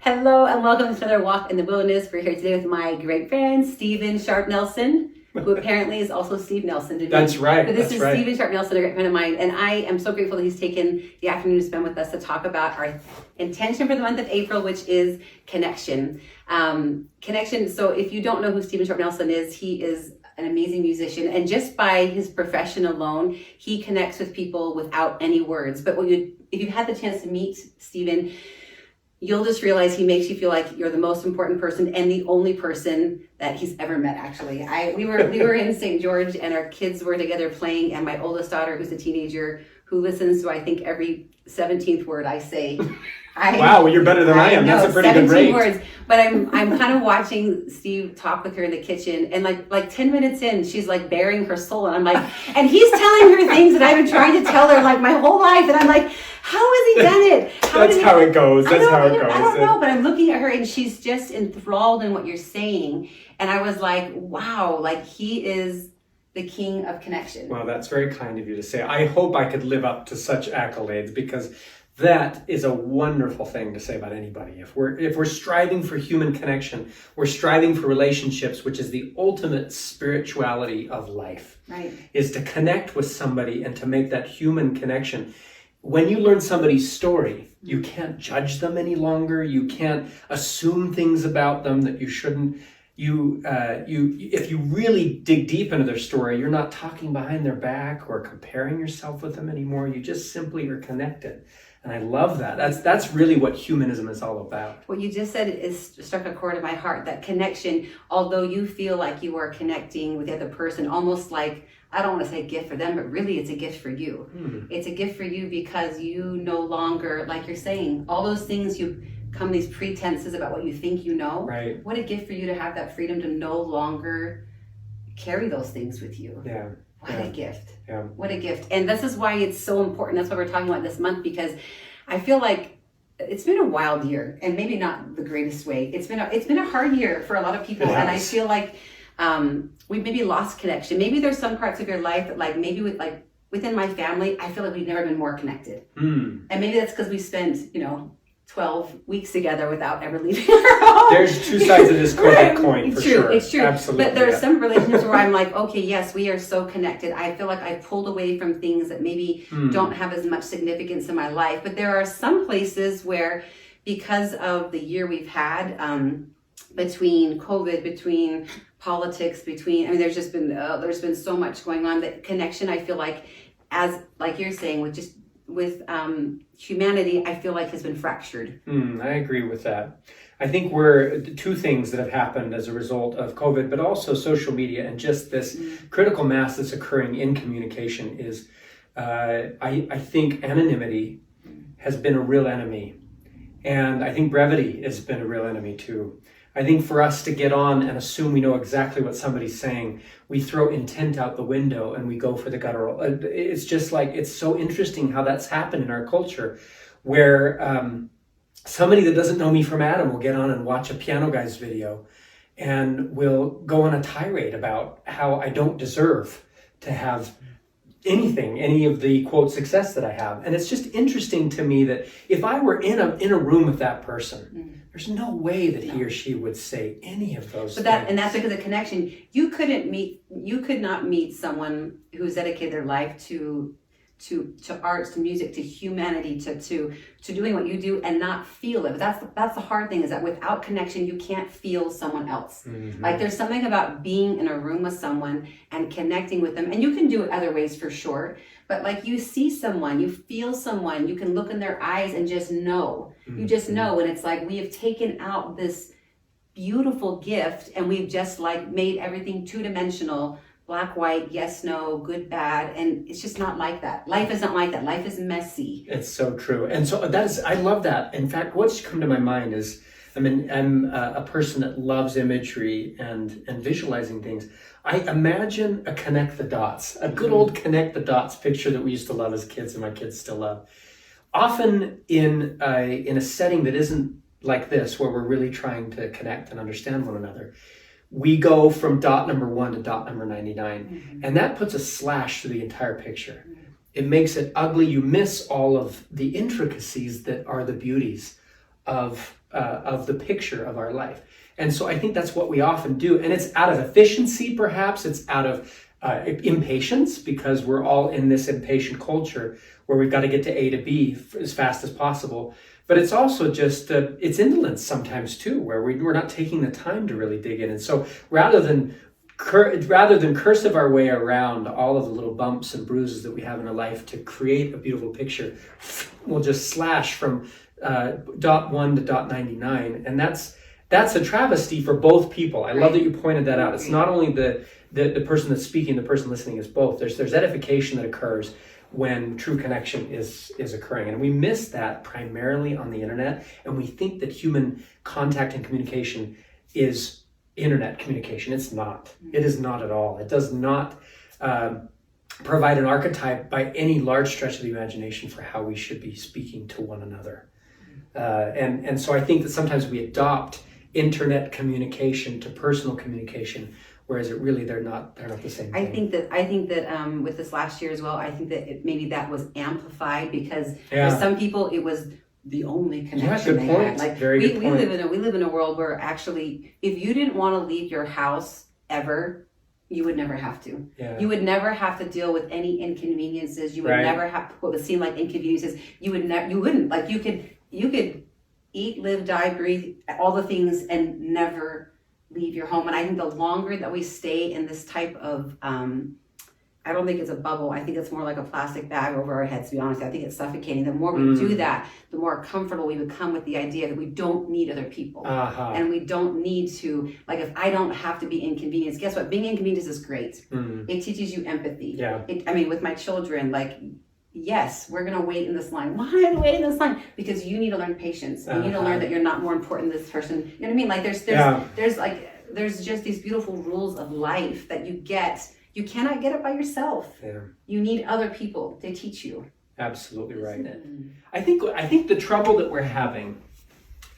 Hello and welcome to another Walk in the Wilderness. We're here today with my great friend, Steven Sharp Nelson, who apparently is also Steve Nelson to me. That's right. But this is Steven Sharp Nelson, a great friend of mine, and I am so grateful that he's taken the afternoon to spend with us to talk about our intention for the month of April, which is connection. Connection. So if you don't know who Steven Sharp Nelson is, he is an amazing musician, and just by his profession alone, he connects with people without any words. But if you've had the chance to meet Steven, you'll just realize he makes you feel like you're the most important person and the only person that he's ever met. Actually, we were in St. George and our kids were together playing, and my oldest daughter, who's a teenager, who listens to I think every 17th word I say. Wow, well, you're better than I am. That's a pretty good rate. Words. But I'm kind of watching Steve talk with her in the kitchen, and like 10 minutes in, she's like bearing her soul, and I'm like, and he's telling her things that I've been trying to tell her like my whole life, and I'm like, how has he done it? That's how it goes. That's how it goes. I don't know, but I'm looking at her, and she's just enthralled in what you're saying, and I was like, wow, like he is the king of connection. Well, that's very kind of you to say. I hope I could live up to such accolades, because that is a wonderful thing to say about anybody. If we're striving for human connection, we're striving for relationships, which is the ultimate spirituality of life. Right. Is to connect with somebody and to make that human connection. When you learn somebody's story, you can't judge them any longer. You can't assume things about them that you shouldn't. If you really dig deep into their story, you're not talking behind their back or comparing yourself with them anymore. You just simply are connected. And I love that. That's really what humanism is all about. What you just said is struck a chord in my heart, that connection, although you feel like you are connecting with the other person, almost like, I don't want to say a gift for them, but really it's a gift for you. It's a gift for you because you no longer, like you're saying, all those things these pretenses about what you think you know. Right. What a gift for you to have that freedom to no longer carry those things with you. Yeah. What a gift. Yeah. What a gift. And this is why it's so important. That's why we're talking about this month, because I feel like it's been a wild year, and maybe not the greatest way. It's been a hard year for a lot of people. And I feel like we maybe lost connection. Maybe there's some parts of your life that within my family, I feel like we've never been more connected. And maybe that's because we spent, 12 weeks together without ever leaving our home. There's two sides of this coin for sure. It's true. Absolutely. But there are some relationships where I'm like, okay, yes, we are so connected. I feel like I pulled away from things that maybe don't have as much significance in my life. But there are some places where, because of the year we've had, between COVID, between politics, there's been so much going on, that connection, I feel like, like you're saying, with humanity, I feel like has been fractured. I agree with that. I think two things that have happened as a result of COVID, but also social media and just this critical mass that's occurring in communication is, I think anonymity has been a real enemy. And I think brevity has been a real enemy too. I think for us to get on and assume we know exactly what somebody's saying, we throw intent out the window and we go for the guttural. It's just like, it's so interesting how that's happened in our culture, where somebody that doesn't know me from Adam will get on and watch a Piano Guys video and will go on a tirade about how I don't deserve to have any of the quote success that I have. And it's just interesting to me that if I were in a room with that person, there's no way that he or she would say any of those things. And that's because of connection. You could not meet someone who's dedicated their life to arts, to music, to humanity, to doing what you do and not feel it. But that's the hard thing, is that without connection, you can't feel someone else. Like there's something about being in a room with someone and connecting with them. And you can do it other ways for sure. But like you see someone, you feel someone, you can look in their eyes and just know. You just know. And it's like we have taken out this beautiful gift and we've just like made everything two-dimensional. Black, white, yes, no, good, bad. And it's just not like that. Life is not like that. Life is messy. It's so true. And so I love that. In fact, what's come to my mind is, I'm a person that loves imagery and visualizing things. I imagine a connect the dots, a good old connect the dots picture that we used to love as kids and my kids still love. Often in a setting that isn't like this, where we're really trying to connect and understand one another, we go from dot number 1 to dot number 99. And that puts a slash through the entire picture. It makes it ugly. You miss all of the intricacies that are the beauties of the picture of our life. And so I think that's what we often do. And it's out of efficiency, perhaps. It's out of impatience, because we're all in this impatient culture where we've got to get to A to B as fast as possible. But it's also just, it's indolence sometimes too, where we're not taking the time to really dig in. And so rather than cursive our way around all of the little bumps and bruises that we have in our life to create a beautiful picture, we'll just slash from dot 1 to dot 99. And that's a travesty for both people. I love that you pointed that out. It's not only the person that's speaking, the person listening, is both. There's edification that occurs when true connection is occurring. And we miss that primarily on the internet. And we think that human contact and communication is internet communication. It's not. It is not at all. It does not provide an archetype by any large stretch of the imagination for how we should be speaking to one another. And so I think that sometimes we adopt internet communication to personal communication, whereas they're not the same thing. I think that with this last year as well, I think that maybe that was amplified because for some people it was the only connection they had. Like we live in a world where actually, if you didn't want to leave your house ever, you would never have to. Yeah. You would never have to deal with any inconveniences. You would never have what would seem like inconveniences. You wouldn't. Like you could eat, live, die, breathe, all the things, and never leave your home. And I think the longer that we stay in this type of, I don't think it's a bubble. I think it's more like a plastic bag over our heads, to be honest. I think it's suffocating. The more we do that, the more comfortable we become with the idea that we don't need other people. And we don't need to, like, if I don't have to be inconvenienced, guess what? Being inconvenienced is great. It teaches you empathy. Yeah. With my children, like, yes, we're going to wait in this line. Why do I wait in this line? Because you need to learn patience. You need to learn that you're not more important than this person. You know what I mean? Like there's just these beautiful rules of life that you get. You cannot get it by yourself. Yeah. You need other people to teach you. Absolutely right. I think the trouble that we're having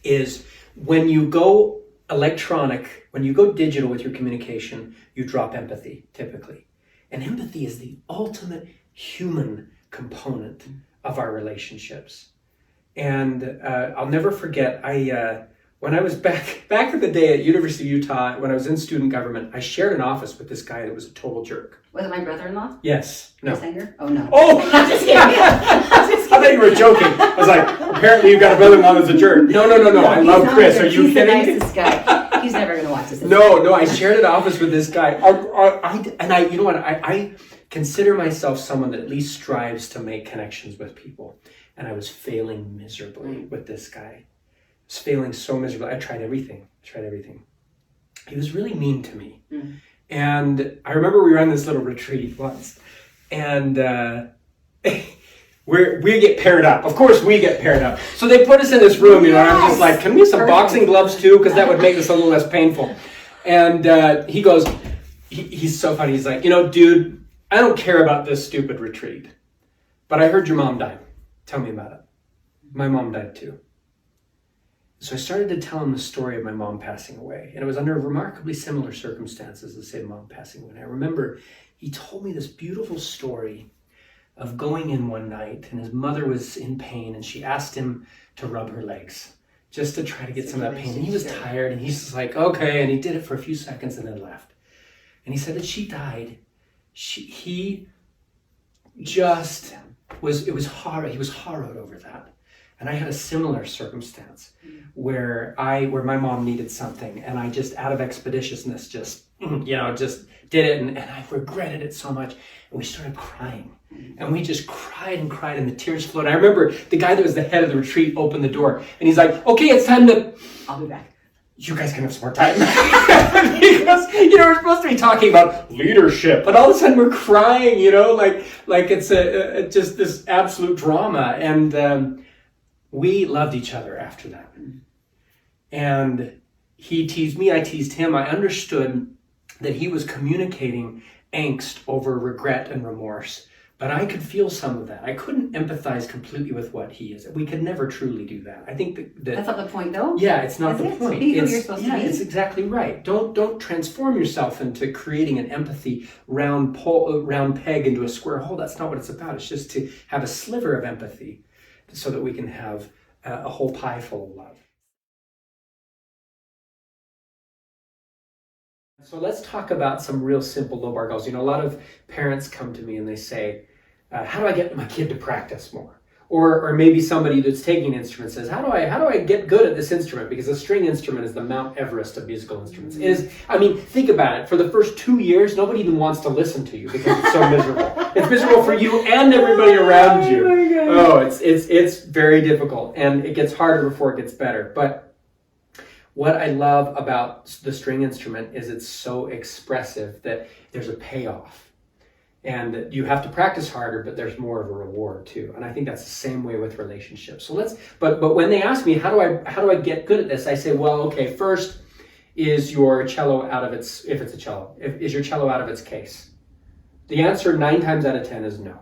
is when you go electronic, when you go digital with your communication, you drop empathy typically. And empathy is the ultimate human component of our relationships. And I'll never forget, when I was back in the day at University of Utah, when I was in student government, I shared an office with this guy that was a total jerk. Was it my brother-in-law? Yes. No. Singer? Oh, no. Oh! I'm just kidding. I thought you were joking. I was like, apparently you've got a brother-in-law that's a jerk. No. I love Chris. Are you kidding me? He's the nicest guy. He's never going to watch this. No, I shared an office with this guy. You know what? I consider myself someone that at least strives to make connections with people. And I was failing miserably with this guy. I was failing so miserably. I tried everything. He was really mean to me. And I remember we were on this little retreat once. And we get paired up. Of course we get paired up. So they put us in this room, and I'm just like, can we have some boxing gloves too? Because that would make this a little less painful. And he goes, he's so funny. He's like, dude, I don't care about this stupid retreat, but I heard your mom died. Tell me about it. My mom died too. So I started to tell him the story of my mom passing away. And it was under remarkably similar circumstances, the same mom passing away. And I remember he told me this beautiful story of going in one night, and his mother was in pain, and she asked him to rub her legs just to try to get some of that pain. And he was tired, and he's just like, okay. And he did it for a few seconds and then left. And he said that she died. He just was horrified over that. And I had a similar circumstance where my mom needed something, and I just, out of expeditiousness, just did it, and I regretted it so much. And we started crying, and we just cried, and the tears flowed. I remember the guy that was the head of the retreat opened the door, and he's like, "Okay, it's time to. I'll be back. You guys can have some more time." Because we're supposed to be talking about leadership, but all of a sudden we're crying. Like it's just this absolute drama, and we loved each other after that. And he teased me, I teased him. I understood that he was communicating angst over regret and remorse, but I could feel some of that. I couldn't empathize completely with what he is. We could never truly do that. I think that's not the point, though. Yeah, it's not the point. Be who you're supposed to be. It's exactly right. Don't transform yourself into creating an empathy round peg into a square hole. That's not what it's about. It's just to have a sliver of empathy, so that we can have a whole pie full of love. So let's talk about some real simple low bar goals. A lot of parents come to me and they say, how do I get my kid to practice more? Or maybe somebody that's taking an instrument says, how do I get good at this instrument? Because a string instrument is the Mount Everest of musical instruments. Think about it. For the first 2 years, nobody even wants to listen to you because it's so miserable. It's miserable for you and everybody around you. Oh, it's very difficult, and it gets harder before it gets better. But what I love about the string instrument is it's so expressive that there's a payoff. And you have to practice harder, but there's more of a reward too. And I think that's the same way with relationships. So but when they ask me, how do I get good at this? I say, well, okay, first, is your cello out of its, if it's a cello, is your cello out of its case? The answer 9 times out of 10 is no.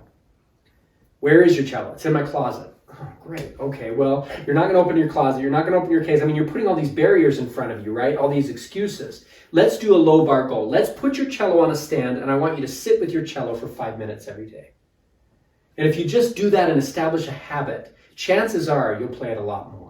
Where is your cello? It's in my closet. Oh, great. Okay, well, you're not going to open your closet. You're not going to open your case. You're putting all these barriers in front of you, right? All these excuses. Let's do a low bar goal. Let's put your cello on a stand, and I want you to sit with your cello for 5 minutes every day. And if you just do that and establish a habit, chances are you'll play it a lot more.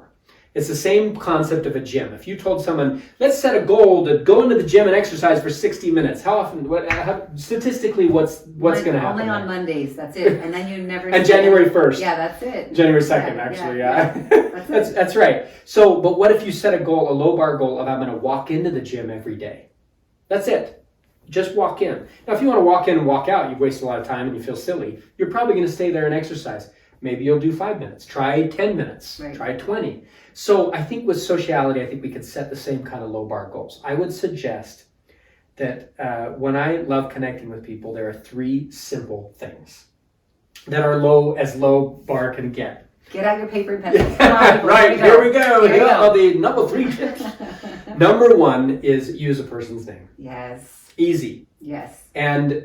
It's the same concept of a gym. If you told someone, let's set a goal to go into the gym and exercise for 60 minutes, how often, statistically, what's going to happen? Only on Mondays, that's it. And then you never... And January 1st. Yeah, that's it. January 2nd, actually, yeah. That's right. So, but what if you set a low bar goal of I'm going to walk into the gym every day? That's it. Just walk in. Now, if you want to walk in and walk out, you've wasted a lot of time and you feel silly. You're probably going to stay there and exercise. Maybe you'll do 5 minutes. Try 10 minutes. Right. Try 20. So I think with sociality, I think we could set the same kind of low bar goals. I would suggest that when I love connecting with people, there are 3 simple things that are as low bar can get. Get out your paper and pencils. Right, here we go. Here are the number 3 tips. Number 1 is use a person's name. Yes. Easy. Yes. And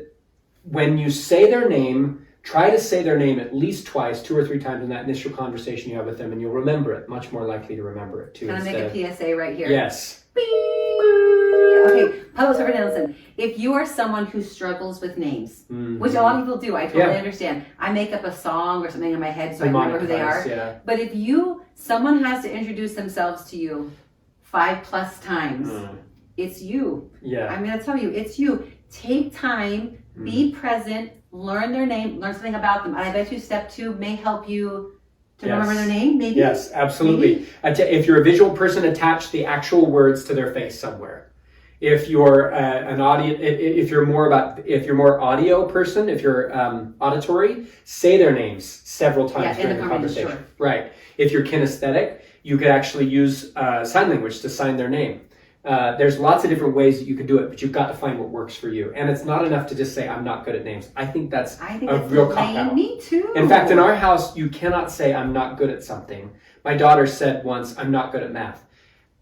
when you say their name, try to say their name at least twice, 2 or 3 times in that initial conversation you have with them, and you'll remember it, much more likely to remember it too. Can I make a PSA right here? Yes. Okay, public service announcement. If you are someone who struggles with names, which a lot of people do, I totally understand. I make up a song or something in my head so I remember who they are. Yeah. But if someone has to introduce themselves to you 5+ times, it's you. Yeah. I'm going to tell you, it's you. Take time, be present, learn their name, learn something about them. And I bet you step 2 may help you to remember their name, maybe? Yes, absolutely. Maybe? If you're a visual person, attach the actual words to their face somewhere. If you're an audio, if you're more audio person, if you're auditory, say their names several times during the conversation. Sure. Right. If you're kinesthetic, you could actually use sign language to sign their name. There's lots of different ways that you can do it, but you've got to find what works for you. And it's not enough to just say, I'm not good at names. I think that's a real cop-out. Me too. In fact, in our house, you cannot say, I'm not good at something. My daughter said once, I'm not good at math.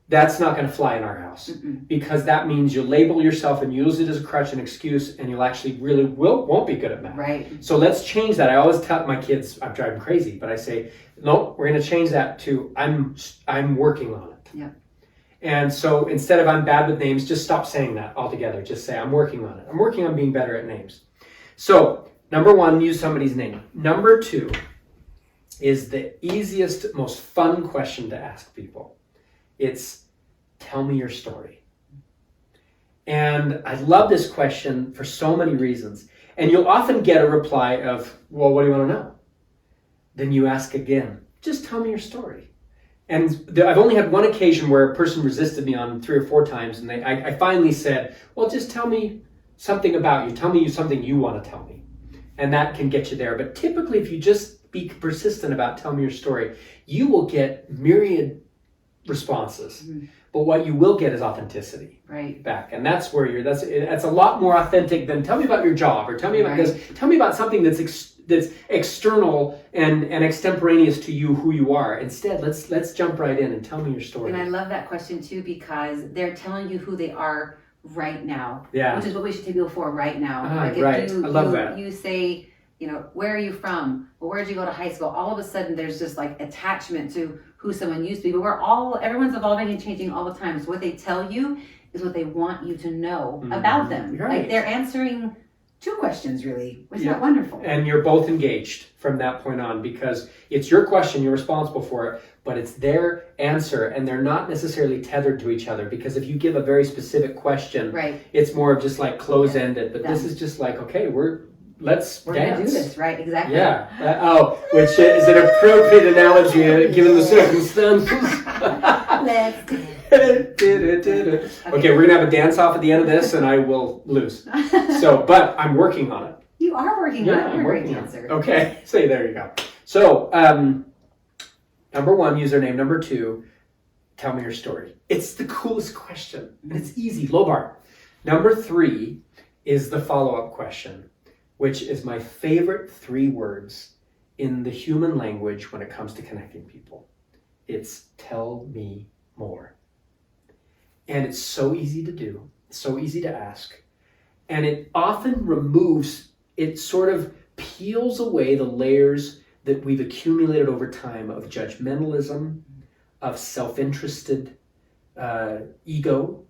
That's not going to fly in our house because that means you label yourself and use it as a crutch and excuse, and you'll actually really won't be good at math. Right. So let's change that. I always tell my kids, I'm driving crazy, but I say, no, we're going to change that to I'm working on it. Yeah. And so instead of I'm bad with names, just stop saying that altogether. Just say I'm working on it. I'm working on being better at names. So number 1, use somebody's name. Number 2 is the easiest, most fun question to ask people. It's tell me your story. And I love this question for so many reasons. And you'll often get a reply of, well, what do you want to know? Then you ask again, just tell me your story. And I've only had one occasion where a person resisted me on 3 or 4 times, and I finally said, well, just tell me something about you. Tell me something you want to tell me. And that can get you there. But typically, if you just be persistent about tell me your story, you will get myriad responses. But what you will get is authenticity back. And that's where that's a lot more authentic than tell me about your job or tell me about this. Tell me about something that's external and extemporaneous to you, who you are. Instead, let's jump right in and tell me your story. And I love that question too, because they're telling you who they are right now. Yeah. Which is what we should take people for right now. I love that. You say, where are you from? Well, where did you go to high school? All of a sudden there's just like attachment to who someone used to be. But everyone's evolving and changing all the time. So what they tell you is what they want you to know about them. Right. Like they're answering 2 questions really. Wasn't Yeah. that wonderful? And you're both engaged from that point on, because it's your question, you're responsible for it, but it's their answer, and they're not necessarily tethered to each other, because if you give a very specific question, Right. it's more of just like close-ended, but Done. this is just like, okay, let's We're dance. gonna do this, right? Exactly. Yeah. Which is an appropriate analogy given the circumstances. Let's dance. Okay, we're gonna have a dance off at the end of this, and I will lose. So, but I'm working on it. You are working on it. I'm You're a great working on dancer. it. Okay, so there you go. So, number 1, username. Number 2, tell me your story. It's the coolest question. It's easy, low bar. Number 3 is the follow-up question, which is my favorite 3 words in the human language when it comes to connecting people. It's tell me more. And it's so easy to do, so easy to ask. And it often removes, it sort of peels away the layers that we've accumulated over time of judgmentalism, of self-interested ego,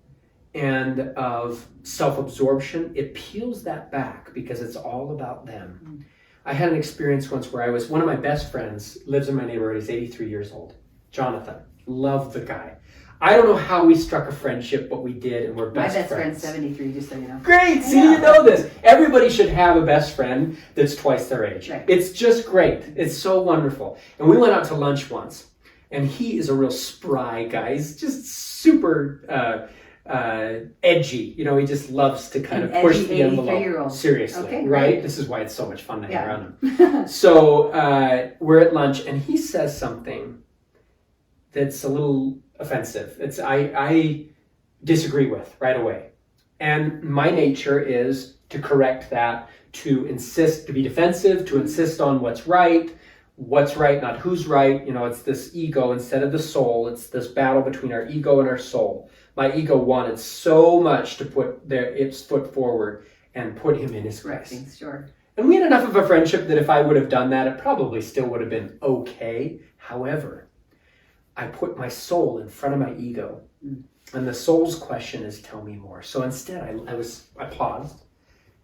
and of self-absorption. It peels that back because it's all about them. I had an experience once where one of my best friends lives in my neighborhood. He's 83 years old. Jonathan. Love the guy. I don't know how we struck a friendship, but we did, and we're best friends. My best friend's 73, just so you know. Great! See, you know this. Everybody should have a best friend that's twice their age. Right. It's just great. It's so wonderful. And we went out to lunch once, and he is a real spry guy. He's just super edgy. You know, he just loves to kind of push the envelope. Seriously, okay, right? This is why it's so much fun to hang around him. him. So we're at lunch, and he says something that's a little offensive. I disagree with right away. And my nature is to correct that, to insist, to be defensive, to insist on what's right, not who's right. You know, it's this ego instead of the soul. It's this battle between our ego and our soul. My ego wanted so much to put its foot forward and put him in his place. Sure. And we had enough of a friendship that if I would have done that, it probably still would have been okay. However, I put my soul in front of my ego. And the soul's question is, tell me more. So instead, I paused,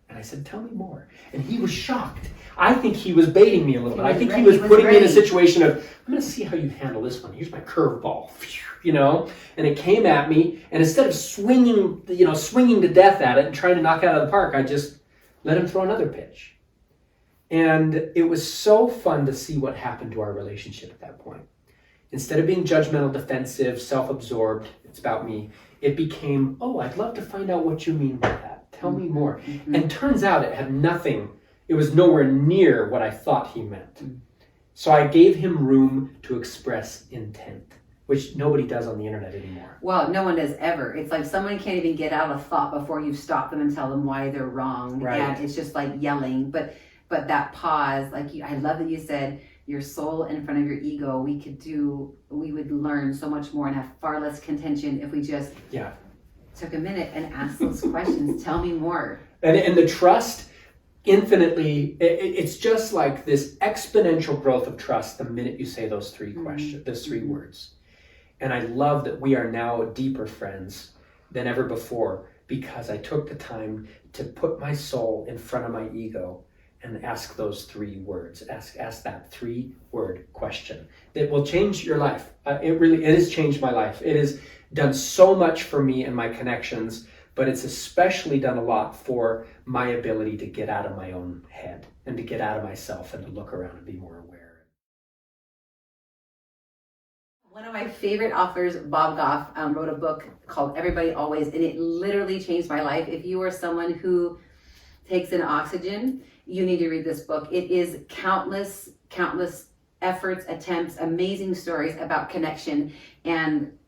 and I said, tell me more. And he was shocked. I think he was baiting me a little bit. I think he was putting me in a situation of, I'm going to see how you handle this one. Here's my curveball, you know? And it came at me, and instead of swinging to death at it and trying to knock it out of the park, I just let him throw another pitch. And it was so fun to see what happened to our relationship at that point. Instead of being judgmental, defensive, self-absorbed, it's about me, it became, I'd love to find out what you mean by that. Tell me more. Mm-hmm. And turns out it was nowhere near what I thought he meant. Mm-hmm. So I gave him room to express intent, which nobody does on the internet anymore. Well, no one does ever. It's like someone can't even get out a thought before you stop them and tell them why they're wrong. Right. And it's just like yelling. But that pause, I love that you said, your soul in front of your ego, we would learn so much more and have far less contention if we just took a minute and asked those questions. Tell me more. And the trust, infinitely, it's just like this exponential growth of trust the minute you say those 3 questions, those 3 words. And I love that we are now deeper friends than ever before because I took the time to put my soul in front of my ego and ask those 3 words. Ask that 3-word question that will change your life. It has changed my life. It has done so much for me and my connections, but it's especially done a lot for my ability to get out of my own head and to get out of myself and to look around and be more aware. One of my favorite authors, Bob Goff, wrote a book called Everybody Always, and it literally changed my life. If you are someone who takes in oxygen, you need to read this book. It is countless efforts, attempts, amazing stories about connection. And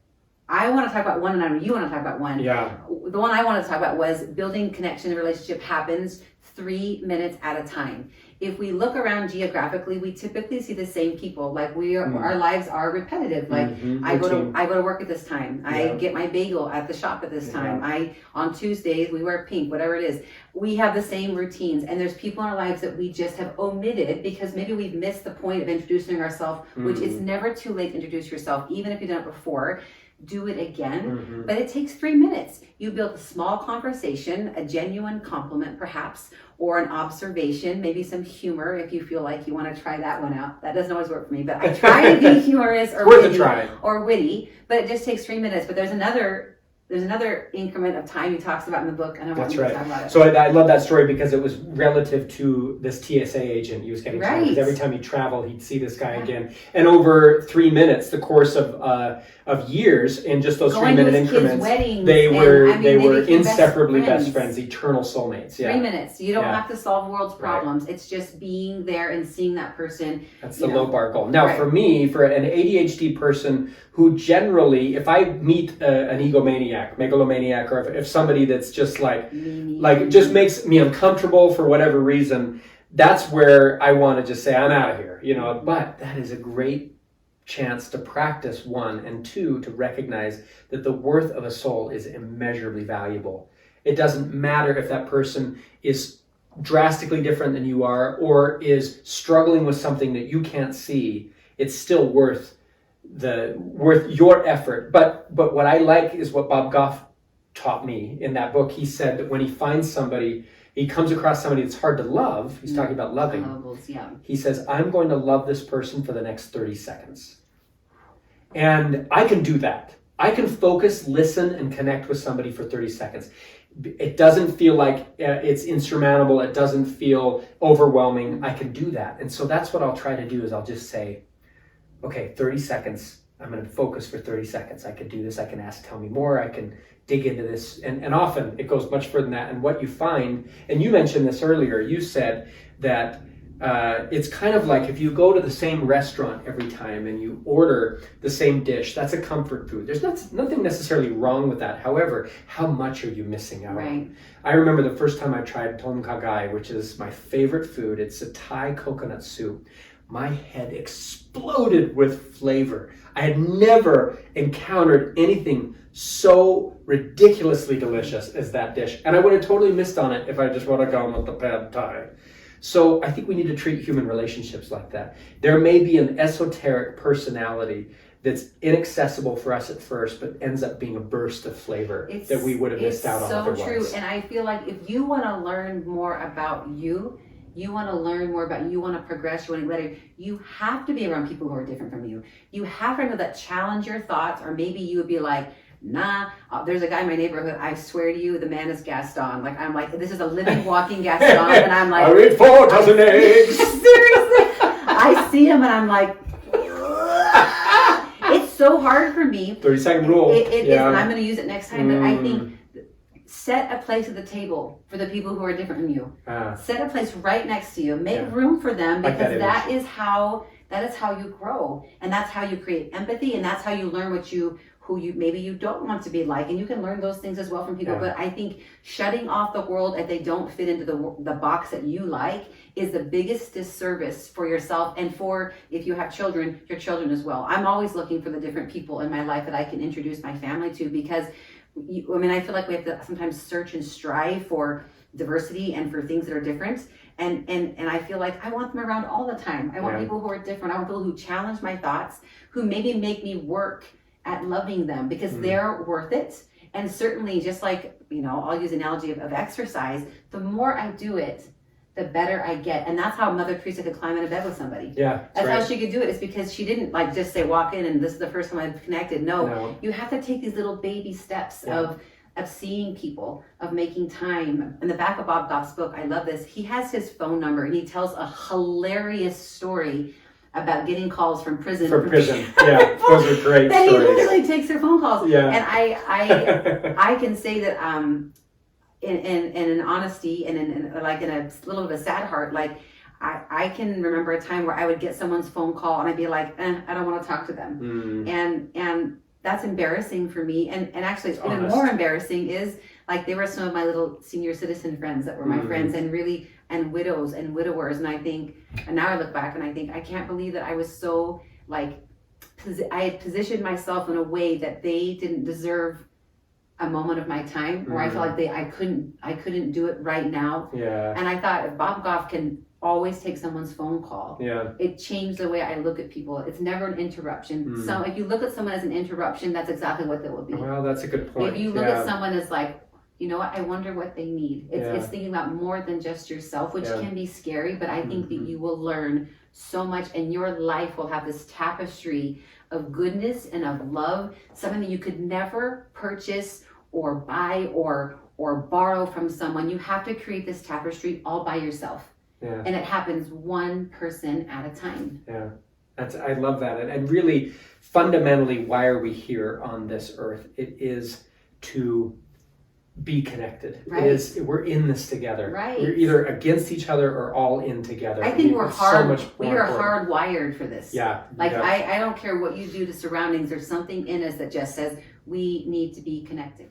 I want to talk about one, and I know you want to talk about one. Yeah. The one I want to talk about was building connection and relationship happens 3 minutes at a time. If we look around geographically, we typically see the same people. Like our lives are repetitive. Like I go to work at this time. I get my bagel at the shop at this time. On Tuesdays we wear pink, whatever it is. We have the same routines, and there's people in our lives that we just have omitted because maybe we've missed the point of introducing ourselves, which is never too late to introduce yourself, even if you've done it before. do it again. Mm-hmm. But it takes 3 minutes. You build a small conversation, a genuine compliment perhaps, or an observation, maybe some humor if you feel like you want to try that one out. That doesn't always work for me, but I try to be humorous or witty, but it just takes 3 minutes. But there's another increment of time he talks about in the book, and I want you to talk about it. So I love that story because it was relative to this TSA agent he was getting to. Because every time he'd travel, he'd see this guy again. And over 3 minutes, the course of years, in just those 3 minute increments, they were inseparably best friends, eternal soulmates. Yeah. 3 minutes. You don't have to solve world's problems. It's just being there and seeing that person. That's the low bar goal. Now, for me, for an ADHD person who generally, if I meet an egomaniac, megalomaniac, or if somebody that's just like just makes me uncomfortable for whatever reason, that's where I want to just say, I'm out of here, but that is a great chance to practice, one, and two, to recognize that the worth of a soul is immeasurably valuable. It doesn't matter if that person is drastically different than you are or is struggling with something that you can't see. It's still worth your effort. But what I like is what Bob Goff taught me in that book. He said that when he finds somebody, he comes across somebody that's hard to love. He's talking about loving. He says, I'm going to love this person for the next 30 seconds. And I can do that. I can focus, listen, and connect with somebody for 30 seconds. It doesn't feel like it's insurmountable. It doesn't feel overwhelming. I can do that. And so that's what I'll try to do is I'll just say, okay, 30 seconds. I'm going to focus for 30 seconds. I can do this. I can ask, tell me more. I can dig into this. And often it goes much further than that. And what you find, and you mentioned this earlier, you said that it's kind of like if you go to the same restaurant every time and you order the same dish, that's a comfort food. There's nothing necessarily wrong with that. However, how much are you missing out on? I remember the first time I tried tom kha gai, which is my favorite food. It's a Thai coconut soup. My head exploded with flavor. I had never encountered anything so ridiculously delicious as that dish. And I would have totally missed on it if I just would have gone with the pad Thai. So I think we need to treat human relationships like that. There may be an esoteric personality that's inaccessible for us at first, but ends up being a burst of flavor that we would have missed out on otherwise. It's so true. And I feel like if you want to learn more about you want to learn more about you want to progress, you want to get better, you have to be around people who are different from you. You have to know that challenge your thoughts, or maybe you would be like, nah, there's a guy in my neighborhood, I swear to you, the man is Gaston. Like, I'm like, this is a living, walking Gaston. And I'm like, I eat 4 dozen eggs. Seriously. I see him and I'm like, it's so hard for me. 30-second rule. It is, and I'm going to use it next time. But I think set a place at the table for the people who are different from you. Set a place right next to you. Make room for them, because that is how you grow, and that's how you create empathy, and that's how you learn who you maybe you don't want to be like, and you can learn those things as well from people. But I think shutting off the world if they don't fit into the box that you like is the biggest disservice for yourself, and for, if you have children, your children as well. I'm always looking for the different people in my life that I can introduce my family to, because I feel like we have to sometimes search and strive for diversity and for things that are different. And I feel like I want them around all the time. I want people who are different. I want people who challenge my thoughts, who maybe make me work at loving them, because they're worth it. And certainly, just like, I'll use the analogy of exercise, the more I do it, the better I get. And that's how Mother Teresa could climb into bed with somebody. Yeah, that's how she could do it. It's because she didn't just say, walk in and this is the first time I've connected. No, you have to take these little baby steps of seeing people, of making time. In the back of Bob Goff's book, I love this. He has his phone number and he tells a hilarious story about getting calls from prison. Those are great that stories. He literally takes their phone calls. Yeah. And I can say that in an honesty and in a little bit of a sad heart, I can remember a time where I would get someone's phone call and I'd be like, I don't want to talk to them. And that's embarrassing for me. And actually, it's even more embarrassing is, they were some of my little senior citizen friends that were my friends, and widows and widowers. And I think, and now I look back and I think, I can't believe that I was so, I had positioned myself in a way that they didn't deserve a moment of my time, where I felt like I couldn't do it right now. Yeah. And I thought, if Bob Goff can always take someone's phone call. Yeah. It changed the way I look at people. It's never an interruption. Mm. So if you look at someone as an interruption, that's exactly what they will be. Well, that's a good point. If you look at someone as like, you know what, I wonder what they need. It's thinking about more than just yourself, which can be scary, but I think that you will learn so much, and your life will have this tapestry of goodness and of love, something that you could never purchase or buy or borrow from someone. You have to create this tapestry all by yourself. Yeah. And it happens one person at a time. Yeah. I love that. And really, fundamentally, why are we here on this earth? It is to be connected. Right. We're in this together. Right. We're either against each other or all in together. I think we're hard. So much we more are important. hardwired for this. Yeah. Like yeah. I don't care what you do to surroundings. There's something in us that just says we need to be connected.